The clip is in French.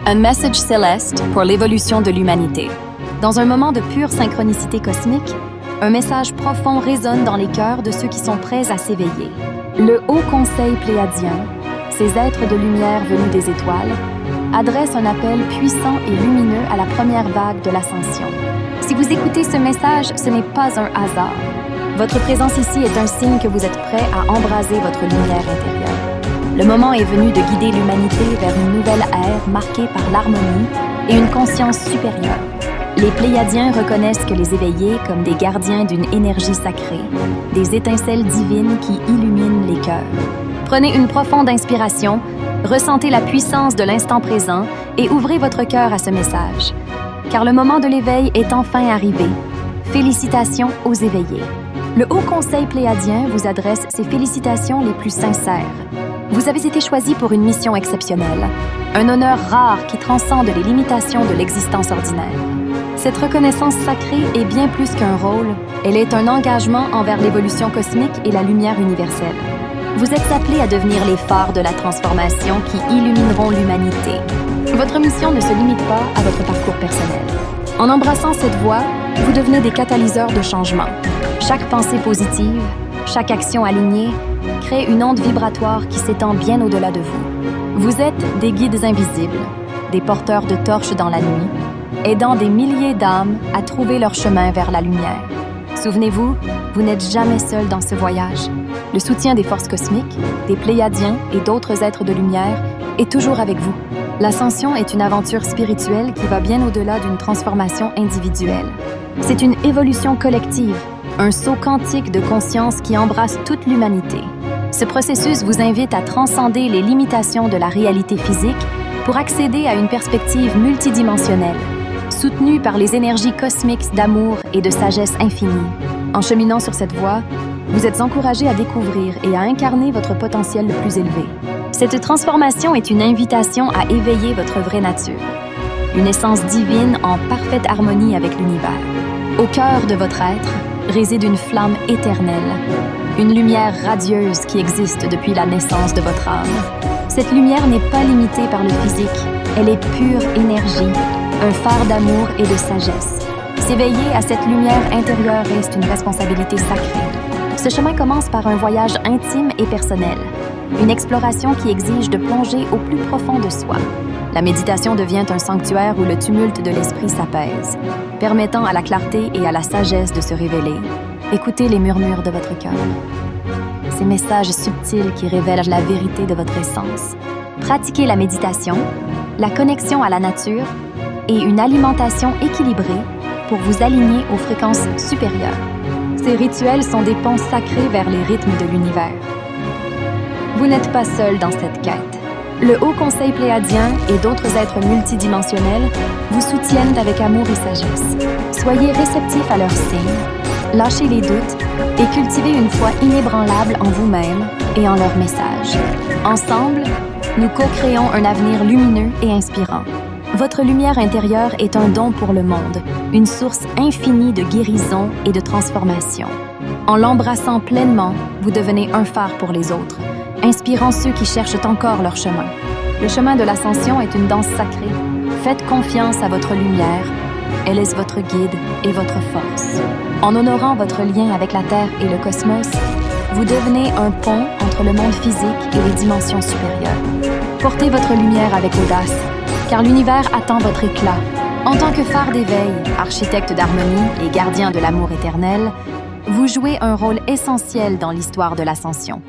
Un message céleste pour l'évolution de l'humanité. Dans un moment de pure synchronicité cosmique, un message profond résonne dans les cœurs de ceux qui sont prêts à s'éveiller. Le Haut Conseil pléiadien, ces êtres de lumière venus des étoiles, adresse un appel puissant et lumineux à la première vague de l'ascension. Si vous écoutez ce message, ce n'est pas un hasard. Votre présence ici est un signe que vous êtes prêt à embraser votre lumière intérieure. Le moment est venu de guider l'humanité vers une nouvelle ère marquée par l'harmonie et une conscience supérieure. Les Pléiadiens reconnaissent que les éveillés comme des gardiens d'une énergie sacrée, des étincelles divines qui illuminent les cœurs. Prenez une profonde inspiration, ressentez la puissance de l'instant présent et ouvrez votre cœur à ce message. Car le moment de l'éveil est enfin arrivé. Félicitations aux éveillés. Le Haut Conseil pléiadien vous adresse ses félicitations les plus sincères. Vous avez été choisi pour une mission exceptionnelle, un honneur rare qui transcende les limitations de l'existence ordinaire. Cette reconnaissance sacrée est bien plus qu'un rôle, elle est un engagement envers l'évolution cosmique et la lumière universelle. Vous êtes appelés à devenir les phares de la transformation qui illumineront l'humanité. Votre mission ne se limite pas à votre parcours personnel. En embrassant cette voie, vous devenez des catalyseurs de changement. Chaque pensée positive, chaque action alignée crée une onde vibratoire qui s'étend bien au-delà de vous. Vous êtes des guides invisibles, des porteurs de torches dans la nuit, aidant des milliers d'âmes à trouver leur chemin vers la lumière. Souvenez-vous, vous n'êtes jamais seul dans ce voyage. Le soutien des forces cosmiques, des Pléiadiens et d'autres êtres de lumière est toujours avec vous. L'ascension est une aventure spirituelle qui va bien au-delà d'une transformation individuelle. C'est une évolution collective, un saut quantique de conscience qui embrasse toute l'humanité. Ce processus vous invite à transcender les limitations de la réalité physique pour accéder à une perspective multidimensionnelle, soutenue par les énergies cosmiques d'amour et de sagesse infinie. En cheminant sur cette voie, vous êtes encouragés à découvrir et à incarner votre potentiel le plus élevé. Cette transformation est une invitation à éveiller votre vraie nature, une essence divine en parfaite harmonie avec l'univers. Au cœur de votre être réside une flamme éternelle, une lumière radieuse qui existe depuis la naissance de votre âme. Cette lumière n'est pas limitée par le physique, elle est pure énergie, un phare d'amour et de sagesse. S'éveiller à cette lumière intérieure reste une responsabilité sacrée. Ce chemin commence par un voyage intime et personnel, une exploration qui exige de plonger au plus profond de soi. La méditation devient un sanctuaire où le tumulte de l'esprit s'apaise, permettant à la clarté et à la sagesse de se révéler. Écoutez les murmures de votre cœur, ces messages subtils qui révèlent la vérité de votre essence. Pratiquez la méditation, la connexion à la nature et une alimentation équilibrée pour vous aligner aux fréquences supérieures. Ces rituels sont des ponts sacrés vers les rythmes de l'univers. Vous n'êtes pas seul dans cette quête. Le Haut Conseil pléiadien et d'autres êtres multidimensionnels vous soutiennent avec amour et sagesse. Soyez réceptifs à leurs signes, lâchez les doutes et cultivez une foi inébranlable en vous-même et en leurs messages. Ensemble, nous co-créons un avenir lumineux et inspirant. Votre lumière intérieure est un don pour le monde, une source infinie de guérison et de transformation. En l'embrassant pleinement, vous devenez un phare pour les autres, inspirant ceux qui cherchent encore leur chemin. Le chemin de l'ascension est une danse sacrée. Faites confiance à votre lumière, elle est votre guide et votre force. En honorant votre lien avec la Terre et le cosmos, vous devenez un pont entre le monde physique et les dimensions supérieures. Portez votre lumière avec audace, car l'univers attend votre éclat. En tant que phare d'éveil, architecte d'harmonie et gardien de l'amour éternel, vous jouez un rôle essentiel dans l'histoire de l'ascension.